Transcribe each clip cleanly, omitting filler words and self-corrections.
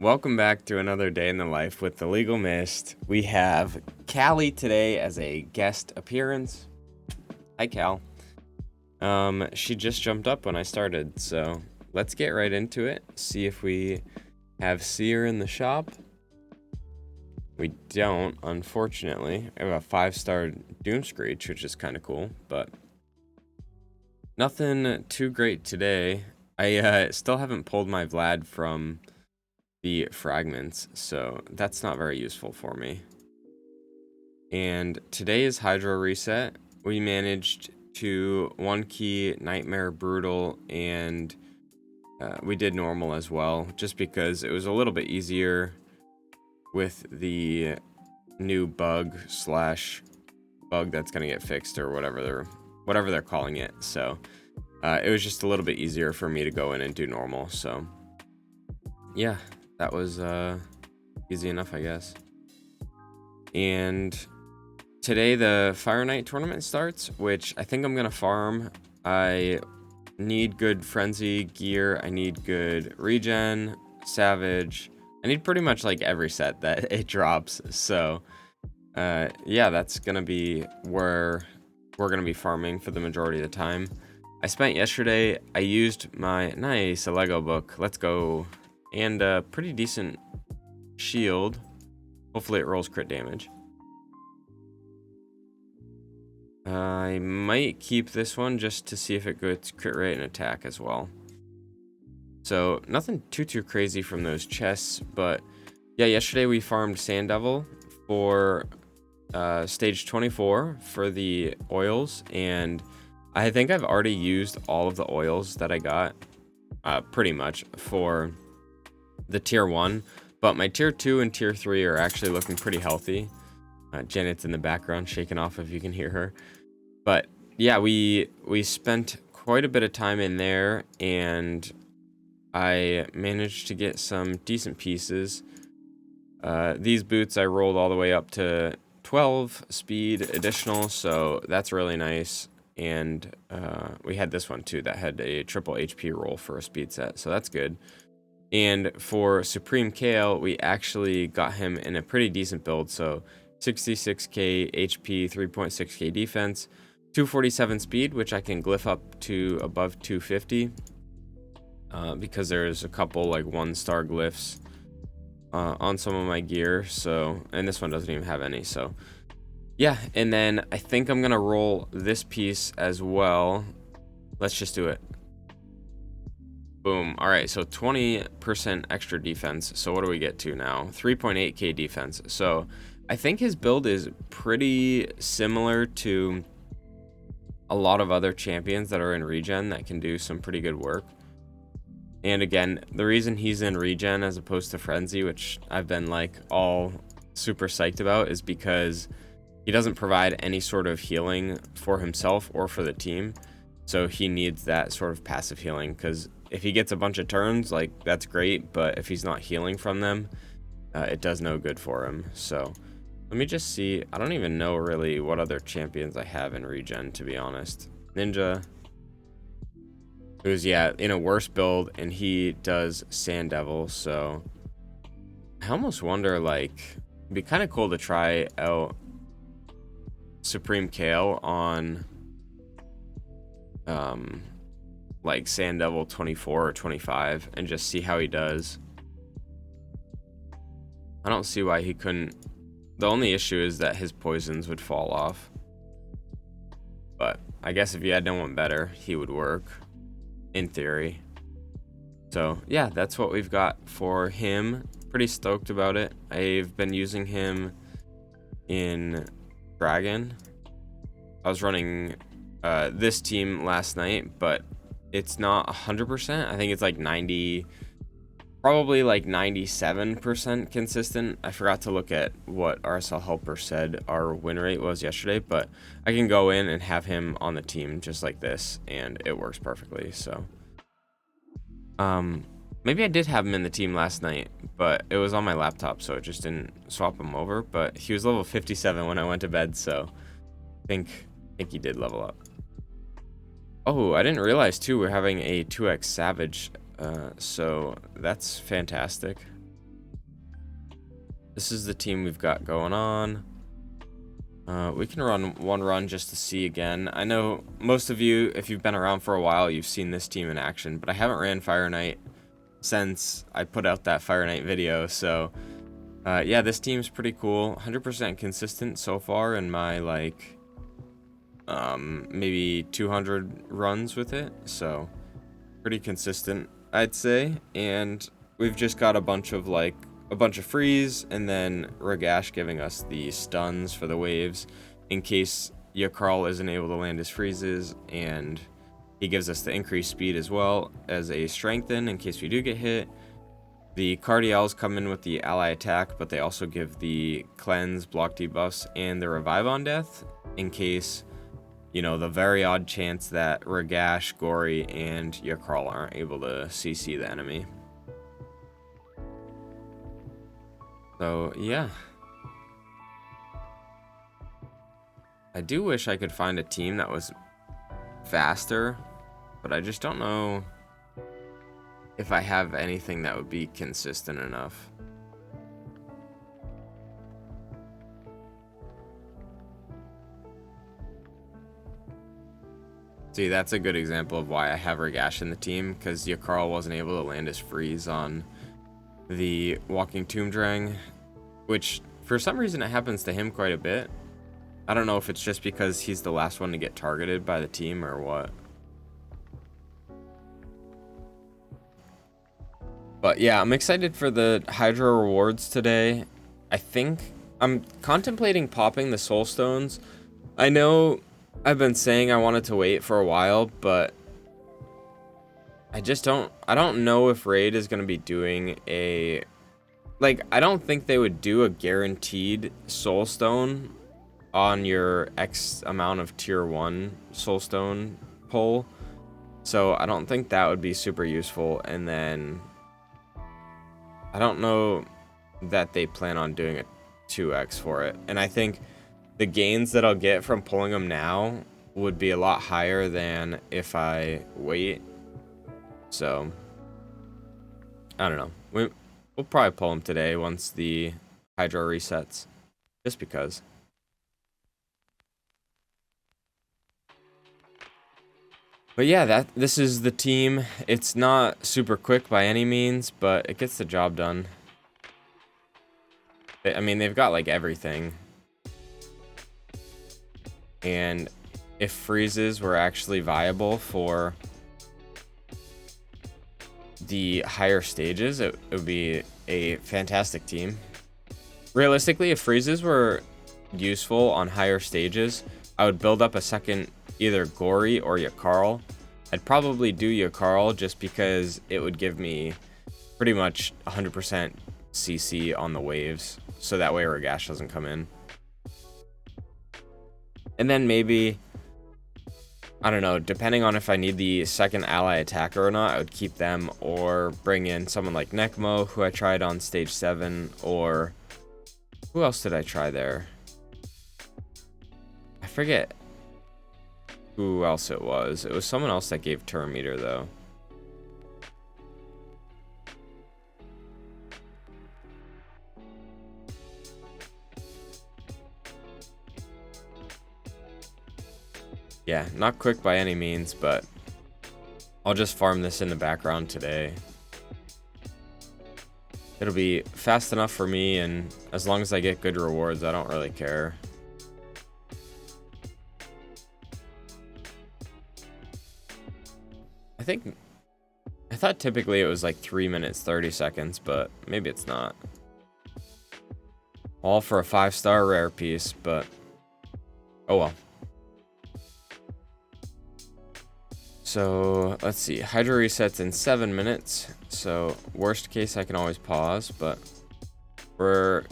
Welcome back to another day in the life with the Legal Mist. We have Callie today as a guest appearance. Hi, Cal. She just jumped up when I started, so let's get right into it. See if we have Seer in the shop. We don't, unfortunately. I have a 5-star Doom Screech, which is kind of cool, but nothing too great today. I still haven't pulled my Vlad from the fragments, so that's not very useful for me. And today is Hydro Reset. We managed to 1-key Nightmare Brutal, and we did normal as well, just because it was a little bit easier with the new bug that's gonna get fixed, or whatever they're calling it. So it was just a little bit easier for me to go in and do normal. So yeah, that was easy enough, I guess. And today the Fire Knight tournament starts, which I think I'm gonna farm. I need good frenzy gear, I need good regen, savage. I need pretty much like every set that it drops. So yeah, that's gonna be where we're gonna be farming for the majority of the time. I spent yesterday, I used my nice a Lego book, let's go, and a pretty decent shield. Hopefully it rolls crit damage. I might keep this one just to see if it gets crit rate and attack as well. So nothing too crazy from those chests, but yeah, yesterday we farmed Sand Devil for stage 24 for the oils, and I think I've already used all of the oils that I got pretty much for the tier 1, but my tier 2 and tier 3 are actually looking pretty healthy. Janet's in the background shaking off if you can hear her. But yeah, we spent quite a bit of time in there, and I managed to get some decent pieces. These boots I rolled all the way up to 12 speed additional, so that's really nice. And we had this one too that had a triple HP roll for a speed set, so that's good. And for Supreme Kale, we actually got him in a pretty decent build, so 66k HP, 3.6k defense, 247 speed, which I can glyph up to above 250 because there's a couple like 1-star glyphs on some of my gear. So, and this one doesn't even have any. So yeah, and then I think I'm gonna roll this piece as well. Let's just do it. Boom. All right, so 20% extra defense. So what do we get to now? 3.8k defense. So I think his build is pretty similar to a lot of other champions that are in regen that can do some pretty good work. And again, the reason he's in regen as opposed to frenzy, which I've been like all super psyched about, is because he doesn't provide any sort of healing for himself or for the team. So he needs that sort of passive healing, because if he gets a bunch of turns, like, that's great, but if he's not healing from them, it does no good for him. So let me just see. I don't even know really what other champions I have in regen, to be honest. Ninja, who's, yeah, in a worse build, and he does Sand Devil. So I almost wonder, like, it'd be kind of cool to try out Supreme Kale on like Sand Devil 24 or 25 and just see how he does. I don't see why he couldn't. The only issue is that his poisons would fall off, but I guess if you had no one better, he would work in theory. So yeah, that's what we've got for him. Pretty stoked about it. I've been using him in Dragon. I was running this team last night, but it's not 100%. I think it's like 90, probably like 97% consistent. I forgot to look at what RSL Helper said our win rate was yesterday, but I can go in and have him on the team just like this, and it works perfectly. So maybe I did have him in the team last night, but it was on my laptop, so it just didn't swap him over. But he was level 57 when I went to bed, so I think he did level up. Oh, I didn't realize too we're having a 2x Savage, so that's fantastic. this is the team we've got going on. We can run one run just to see again. I know most of you, if you've been around for a while, you've seen this team in action, but I haven't ran Fire Knight since I put out that Fire Knight video. So yeah, this team's pretty cool. 100% consistent so far in my like maybe 200 runs with it. So pretty consistent, I'd say. And we've just got a bunch of freeze, and then Ragash giving us the stuns for the waves in case Yakarl isn't able to land his freezes, and he gives us the increased speed as well as a strengthen in case we do get hit. The Cardials come in with the ally attack, but they also give the cleanse, block debuffs, and the revive on death in case, you know, the very odd chance that Ragash, Gory, and Yakarl aren't able to CC the enemy. So, yeah. I do wish I could find a team that was faster, but I just don't know if I have anything that would be consistent enough. See, that's a good example of why I have Ragash in the team, because Yakarl wasn't able to land his freeze on the Walking Tomb Drang, which for some reason it happens to him quite a bit. I don't know if it's just because he's the last one to get targeted by the team or what. But yeah, I'm excited for the Hydra rewards today. I think I'm contemplating popping the Soul Stones. I know I've been saying I wanted to wait for a while, but I don't know if Raid is going to be doing a, like, I don't think they would do a guaranteed Soul Stone on your X amount of tier 1 Soul Stone pull. So I don't think that would be super useful. And then I don't know that they plan on doing a 2x for it. And I think the gains that I'll get from pulling them now would be a lot higher than if I wait. So I don't know. We'll probably pull them today once the Hydra resets, just because. But yeah, this is the team. It's not super quick by any means, but it gets the job done. I mean, they've got like everything. And if freezes were actually viable for the higher stages, it would be a fantastic team. Realistically, if freezes were useful on higher stages, I would build up a second either Gory or Yakarl. I'd probably do Yakarl just because it would give me pretty much 100% CC on the waves, so that way Ragash doesn't come in. And then maybe, I don't know, depending on if I need the second ally attacker or not, I would keep them or bring in someone like Nekmo, who I tried on stage 7, or who else did I try there? I forget who else it was. It was someone else that gave turn meter though. Yeah, not quick by any means, but I'll just farm this in the background today. It'll be fast enough for me, and as long as I get good rewards, I don't really care. I thought typically it was like 3 minutes 30 seconds, but maybe it's not. All for a 5-star rare piece, but oh well. So let's see, Hydra resets in 7 minutes, so worst case I can always pause, but we're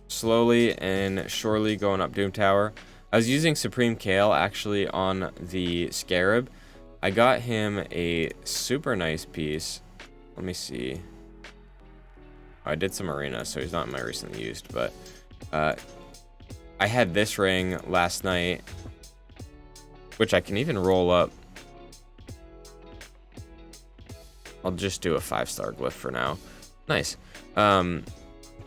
slowly and surely going up Doom Tower. I was using Supreme Kale actually on the Scarab. I got him a super nice piece. Let me see. I did some arena, so he's not in my recently used, but I had this ring last night, which I can even roll up. I'll just do a 5-star glyph for now. Nice.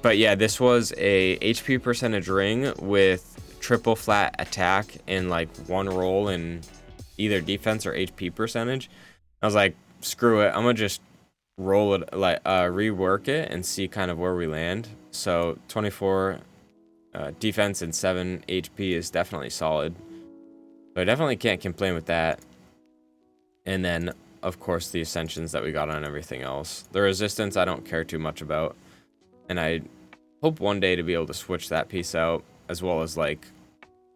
But yeah, this was a HP percentage ring with triple flat attack and like one roll in either defense or HP percentage. I was like, screw it, I'm gonna just roll it, like rework it and see kind of where we land. So 24 defense and 7 HP is definitely solid. So I definitely can't complain with that. And then of course the ascensions that we got on everything else. The resistance I don't care too much about, and I hope one day to be able to switch that piece out, as well as like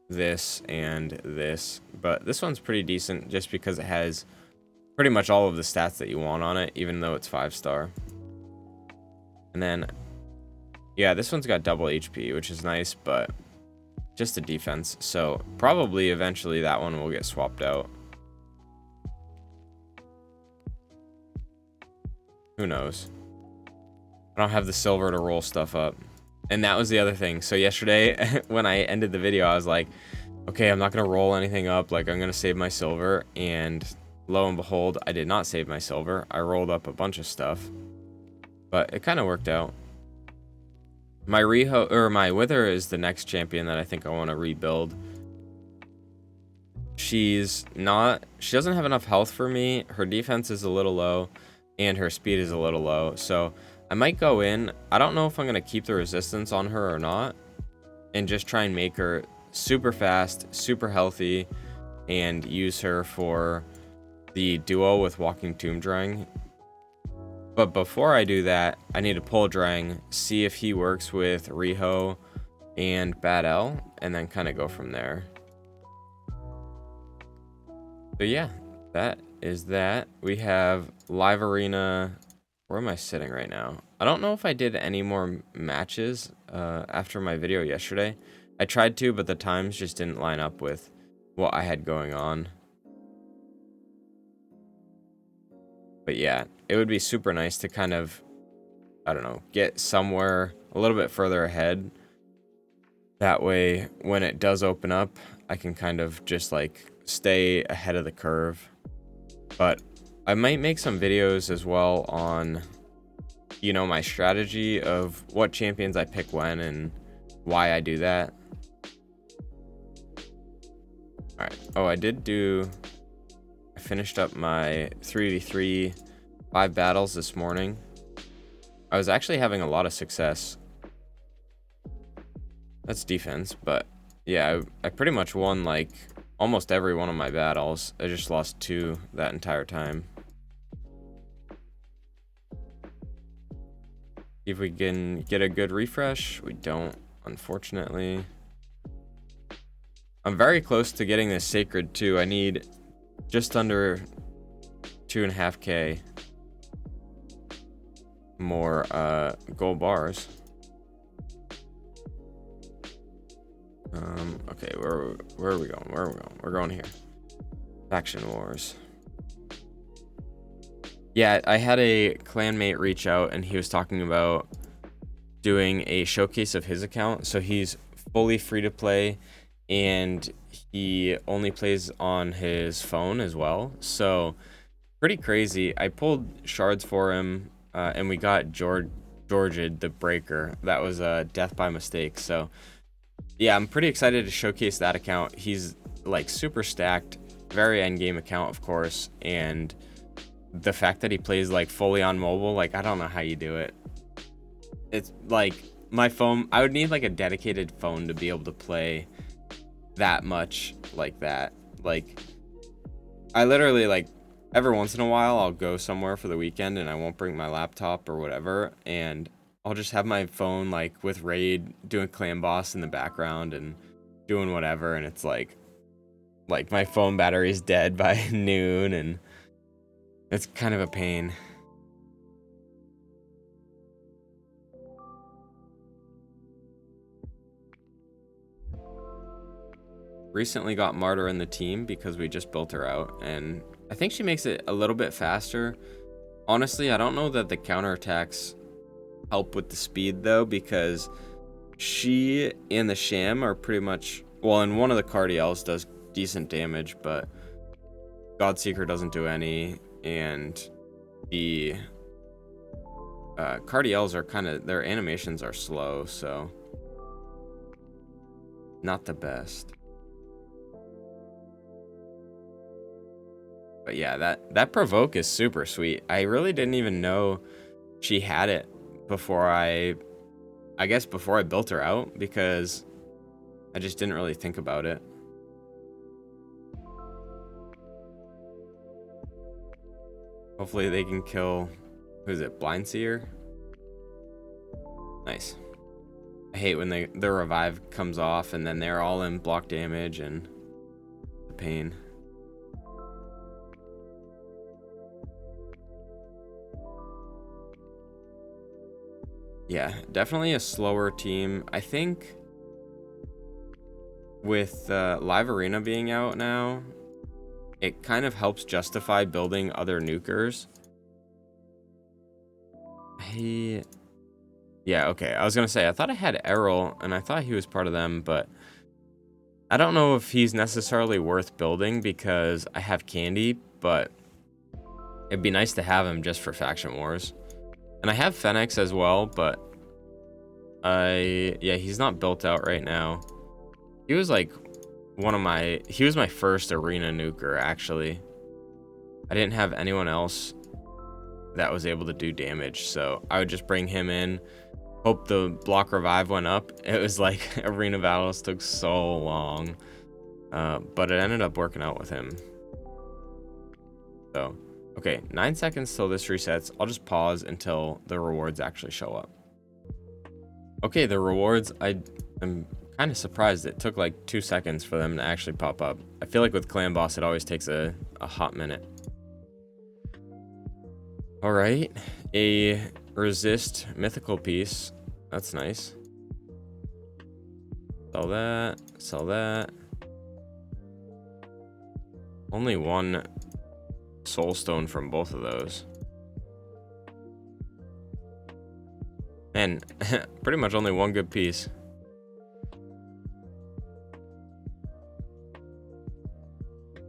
this and this. But this one's pretty decent just because it has pretty much all of the stats that you want on it, even though it's 5-star. And then yeah, this one's got double HP, which is nice, but just a defense. So probably eventually that one will get swapped out. Who knows? I don't have the silver to roll stuff up. And that was the other thing. So yesterday when I ended the video, I was like, okay, I'm not going to roll anything up. Like, I'm going to save my silver. And lo and behold, I did not save my silver. I rolled up a bunch of stuff. But it kind of worked out. My my Wither is the next champion that I think I want to rebuild. She doesn't have enough health for me. Her defense is a little low and her speed is a little low. So I might go in. I don't know if I'm going to keep the resistance on her or not, and just try and make her super fast, super healthy, and use her for the duo with Walking Tomb Drang. But before I do that, I need to pull Drang, see if he works with Riho and Bad L, and then kind of go from there. But yeah, that is that. We have Live Arena. Where am I sitting right now? I don't know if I did any more matches after my video yesterday. I tried to, but the times just didn't line up with what I had going on. But yeah, it would be super nice to kind of, I don't know, get somewhere a little bit further ahead. That way, when it does open up, I can kind of just like stay ahead of the curve. But I might make some videos as well on, you know, my strategy of what champions I pick when and why I do that. All right. Oh, I finished up my 3v3 5 battles this morning. I was actually having a lot of success. That's defense, but yeah, I pretty much won like almost every one of my battles. I just lost 2 that entire time. If we can get a good refresh. We don't, unfortunately. I'm very close to getting this Sacred too. I need just under 2.5k more gold bars. Okay, where are we going? We're going here. Faction Wars. Yeah, I had a clanmate reach out and he was talking about doing a showcase of his account. So he's fully free to play and he only plays on his phone as well. So pretty crazy. I pulled shards for him and we got Georgia the Breaker. That was a death by mistake. So yeah, I'm pretty excited to showcase that account. He's like super stacked, very end game account, of course, and the fact that he plays like fully on mobile, like I don't know how you do it. It's like my phone, I would need like a dedicated phone to be able to play that much like that. Like I literally, like, every once in a while I'll go somewhere for the weekend and I won't bring my laptop or whatever, and I'll just have my phone like with Raid doing Clan Boss in the background and doing whatever, and it's like my phone battery is dead by noon, and it's kind of a pain. Recently got Martyr in the team because we just built her out, and I think she makes it a little bit faster. Honestly, I don't know that the counterattacks help with the speed though, because she and the Sham are pretty much, well, and one of the Cardiels does decent damage, but Godseeker doesn't do any, and the Cardiels are kind of, their animations are slow, so not the best. But yeah, that provoke is super sweet. I really didn't even know she had it before I guess before I built her out, because I just didn't really think about it. Hopefully they can kill, who is it, Blindseer? Nice. I hate when the revive comes off and then they're all in block damage and the pain. Yeah, definitely a slower team. I think with Live Arena being out now, it kind of helps justify building other nukers. Yeah, okay. I was gonna say, I thought I had Errol, and I thought he was part of them, but I don't know if he's necessarily worth building because I have Candy, but it'd be nice to have him just for Faction Wars. And I have Fennec as well, but yeah, he's not built out right now. He was like he was my first arena nuker, actually. I didn't have anyone else that was able to do damage, so I would just bring him in, hope the block revive went up. It was like arena battles took so long, but it ended up working out with him. So, okay, 9 seconds till this resets. I'll just pause until the rewards actually show up. Okay, the rewards, I'm kind of surprised it took like 2 seconds for them to actually pop up. I feel like with Clan Boss, it always takes a hot minute. All right, a resist mythical piece. That's nice. Sell that, sell that. Only one soul stone from both of those. And pretty much only one good piece.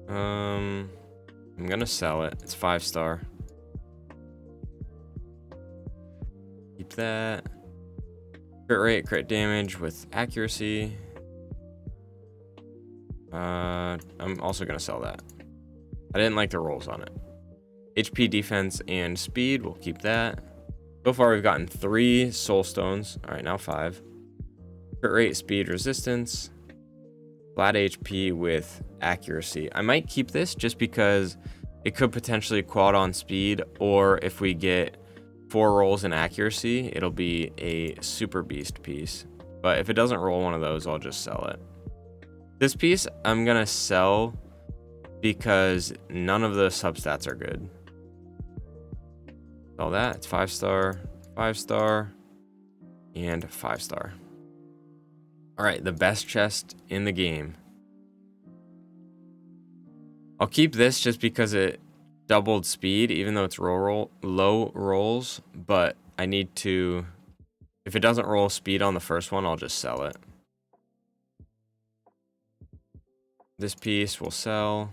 I'm gonna sell it. It's 5-star. Keep that. Crit rate, crit damage with accuracy. I'm also gonna sell that. I didn't like the rolls on it. HP, defense, and speed. We'll keep that. So far, we've gotten 3 soul stones. All right, now 5. Crit rate, speed, resistance. Flat HP with accuracy. I might keep this just because it could potentially quad on speed, or if we get 4 rolls in accuracy, it'll be a super beast piece. But if it doesn't roll one of those, I'll just sell it. This piece, I'm gonna sell because none of the substats are good. All that, it's 5-star, 5-star, and 5-star. All right, the best chest in the game. I'll keep this just because it doubled speed, even though it's low rolls, but I need to, if it doesn't roll speed on the first one, I'll just sell it. This piece will sell.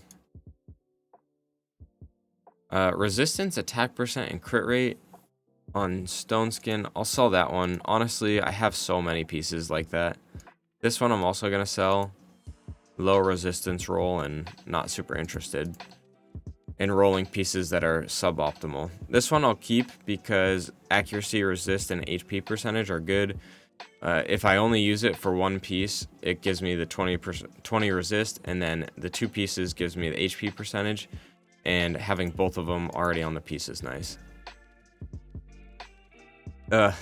Resistance, attack percent, and crit rate on stone skin. I'll sell that one. Honestly, I have so many pieces like that. This one I'm also gonna sell. Low resistance roll and not super interested in rolling pieces that are suboptimal. This one I'll keep because accuracy, resist, and HP percentage are good. If I only use it for one piece, it gives me the 20 resist, and then the 2 pieces gives me the HP percentage. And having both of them already on the piece is nice.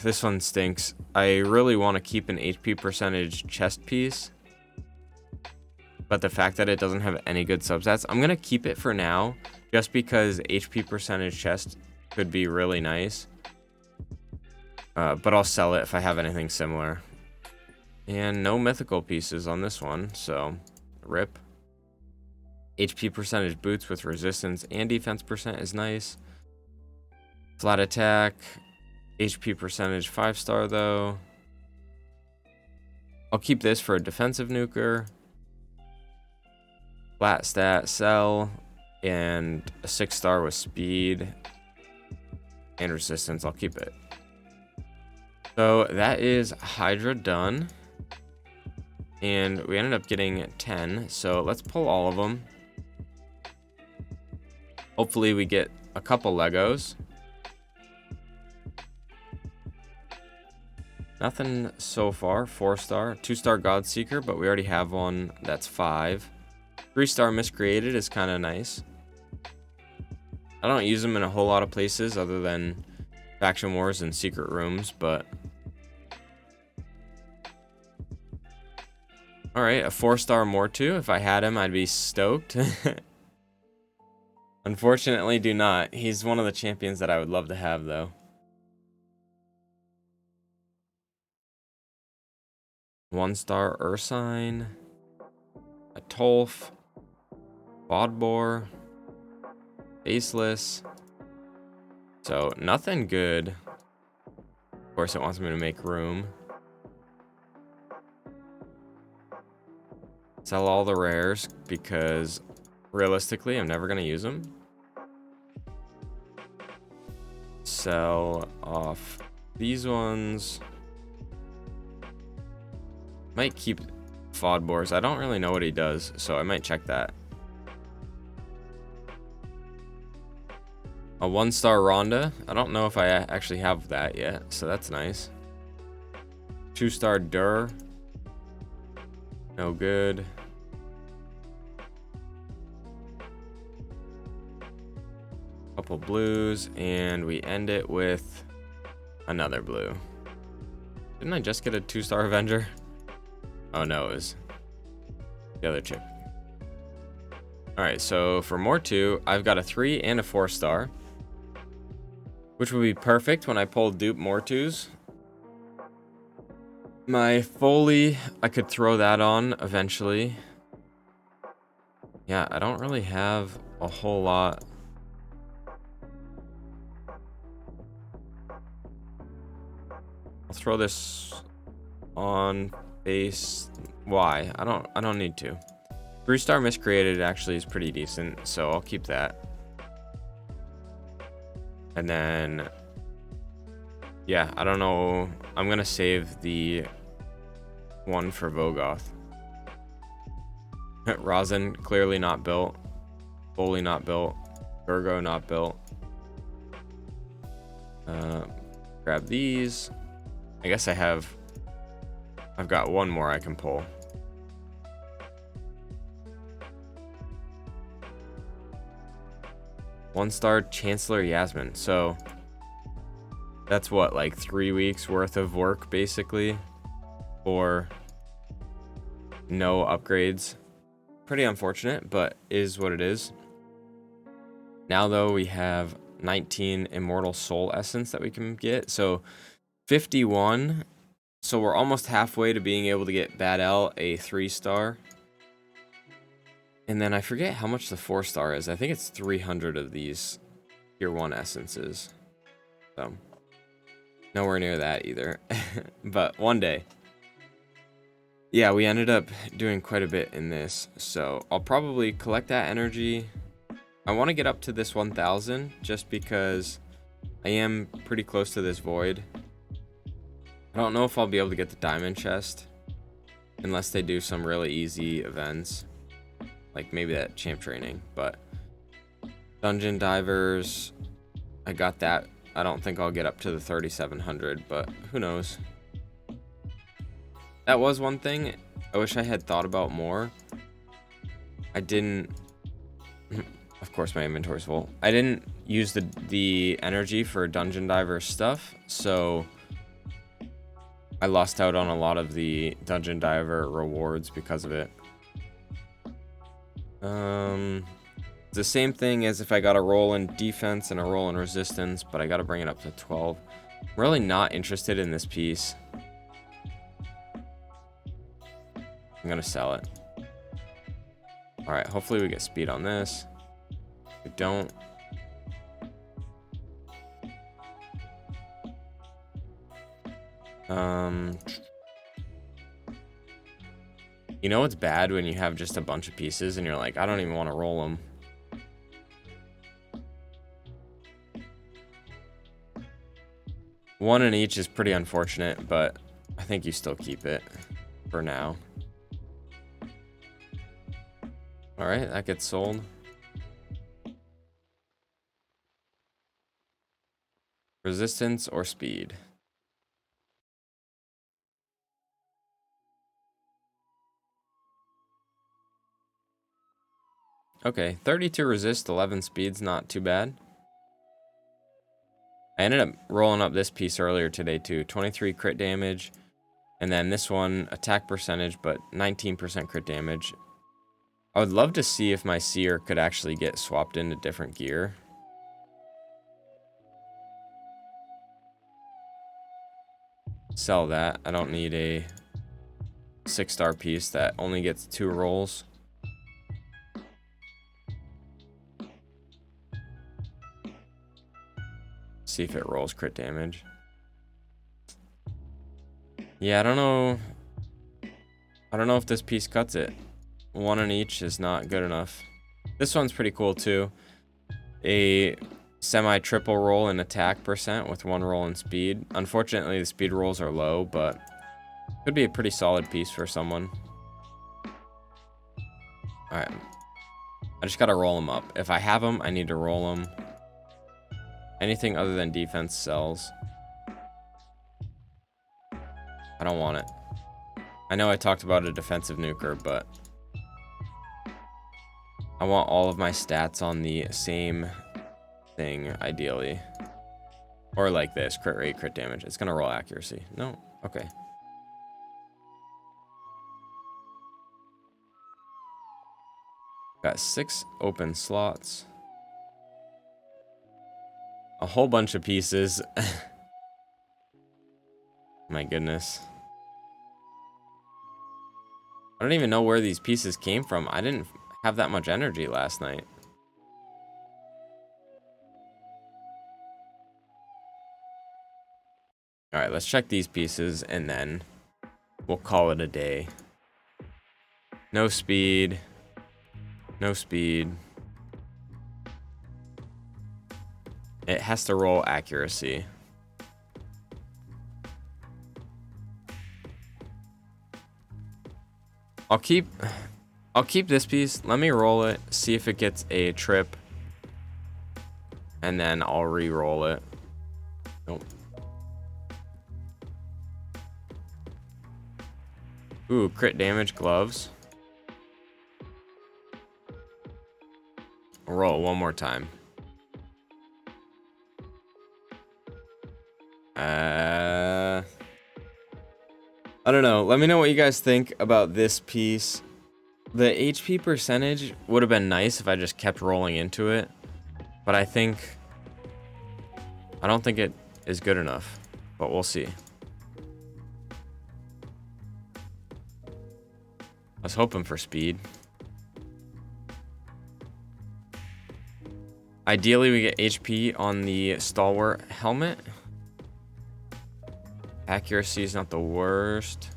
This one stinks. I really want to keep an HP percentage chest piece, but the fact that it doesn't have any good substats, I'm gonna keep it for now, just because HP percentage chest could be really nice. But I'll sell it if I have anything similar. And no mythical pieces on this one, so rip. HP percentage boots with resistance and defense percent is nice. Flat attack, HP percentage 5-star though. I'll keep this for a defensive nuker. Flat stat, sell, and a 6-star with speed and resistance. I'll keep it. So that is Hydra done. And we ended up getting 10. So let's pull all of them. Hopefully we get a couple Legos. Nothing so far. 4-star. 2-star Godseeker, but we already have one. That's 5. 3-star Miscreated is kind of nice. I don't use them in a whole lot of places other than Faction Wars and Secret Rooms, but... Alright, a 4-star Mortu. If I had him, I'd be stoked. Unfortunately, do not. He's one of the champions that I would love to have, though. One-star Ursine. A Tolf. Bodbor. Faceless. So, nothing good. Of course, it wants me to make room. Sell all the rares, because realistically, I'm never going to use them. Sell off these ones. Might keep Fodbors. I don't really know what he does, so I might check that. A 1-star Rhonda. I don't know if I actually have that yet, so that's nice. 2-star Dur. No good. Couple blues, and we end it with another blue. Didn't I just get a 2-star Avenger? Oh no, it was the other chick. Alright, so for Mortu, I've got a 3 and a 4-star. Which would be perfect when I pull dupe Mortus. My Foley, I could throw that on eventually. Yeah, I don't really have a whole lot. I'll throw this on base. Why? I don't need to. 3-star Miscreated actually is pretty decent, so I'll keep that. And then, yeah, I don't know. I'm gonna save the one for Vogoth. Rosin, clearly not built. Foley not built. Virgo not built. Grab these. I guess I've got one more I can pull. One-star Chancellor Yasmin. So that's what, like 3 weeks worth of work basically for no upgrades. Pretty unfortunate, but is what it is. Now though, we have 19 Immortal Soul Essence that we can get. So 51. So we're almost halfway to being able to get Bad L a 3-star. And then I forget how much the 4-star is. I think it's 300 of these Tier 1 essences. So, nowhere near that either. But one day. Yeah, we ended up doing quite a bit in this. So, I'll probably collect that energy. I want to get up to this 1,000 just because I am pretty close to this void. I don't know if I'll be able to get the diamond chest unless they do some really easy events. Like maybe that champ training, but dungeon divers, I got that. I don't think I'll get up to the 3,700, but who knows. That was one thing I wish I had thought about more. I didn't, of course my inventory's full. I didn't use the energy for dungeon diver stuff, so I lost out on a lot of the dungeon diver rewards because of it. The same thing as if I got a roll in defense and a roll in resistance, but I got to bring it up to 12. I'm really not interested in this piece. I'm going to sell it. Alright, hopefully we get speed on this. If we don't. You know what's bad when you have just a bunch of pieces and you're like, I don't even want to roll them. One in each is pretty unfortunate, but I think you still keep it for now. All right, that gets sold. Resistance or speed? Okay, 32 resist, 11 speed's not too bad. I ended up rolling up this piece earlier today too. 23 crit damage. And then this one, attack percentage, but 19% crit damage. I would love to see if my seer could actually get swapped into different gear. Sell that. I don't need a 6-star piece that only gets 2 rolls. See if it rolls crit damage. Yeah, I don't know. I don't know if this piece cuts it. One in each is not good enough. This one's pretty cool too. A semi-triple roll in attack percent with 1 roll in speed. Unfortunately, the speed rolls are low, but could be a pretty solid piece for someone. Alright. I just gotta roll them up. If I have them, I need to roll them. Anything other than defense sells. I don't want it. I know I talked about a defensive nuker, but I want all of my stats on the same thing, ideally. Or like this, crit rate, crit damage. It's gonna roll accuracy. No? Okay. Got 6 open slots. A whole bunch of pieces. My goodness. I don't even know where these pieces came from. I didn't have that much energy last night. Alright, let's check these pieces and then we'll call it a day. No speed. No speed. It has to roll accuracy. I'll keep this piece. Let me roll it, see if it gets a trip, and then I'll re-roll it. Nope. Ooh, crit damage gloves. I'll roll it one more time. I don't know. Let me know what you guys think about this piece. The HP percentage would have been nice if I just kept rolling into it, but I don't think it is good enough, but we'll see. I was hoping for speed. Ideally, we get HP on the stalwart helmet. Accuracy is not the worst.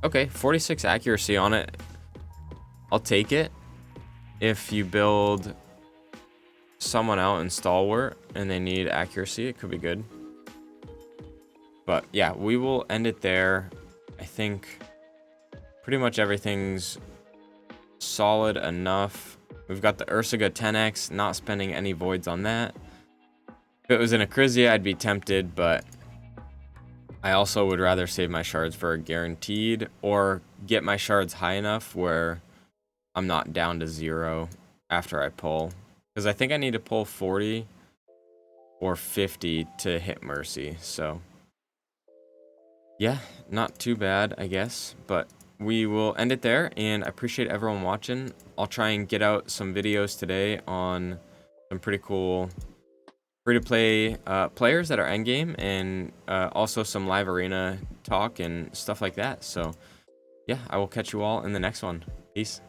Okay, 46 accuracy on it. I'll take it. If you build someone out in stalwart and they need accuracy, it could be good. But yeah, we will end it there. I think pretty much everything's solid enough. We've got the Ursaga 10x, not spending any voids on that. If it was in a Krizia, I'd be tempted, but I also would rather save my shards for a guaranteed or get my shards high enough where I'm not down to 0 after I pull. Because I think I need to pull 40 or 50 to hit Mercy. So yeah, not too bad, I guess. But we will end it there, and I appreciate everyone watching. I'll try and get out some videos today on some pretty cool free-to-play players that are endgame, and also some live arena talk and stuff like that. So yeah, I will catch you all in the next one. Peace.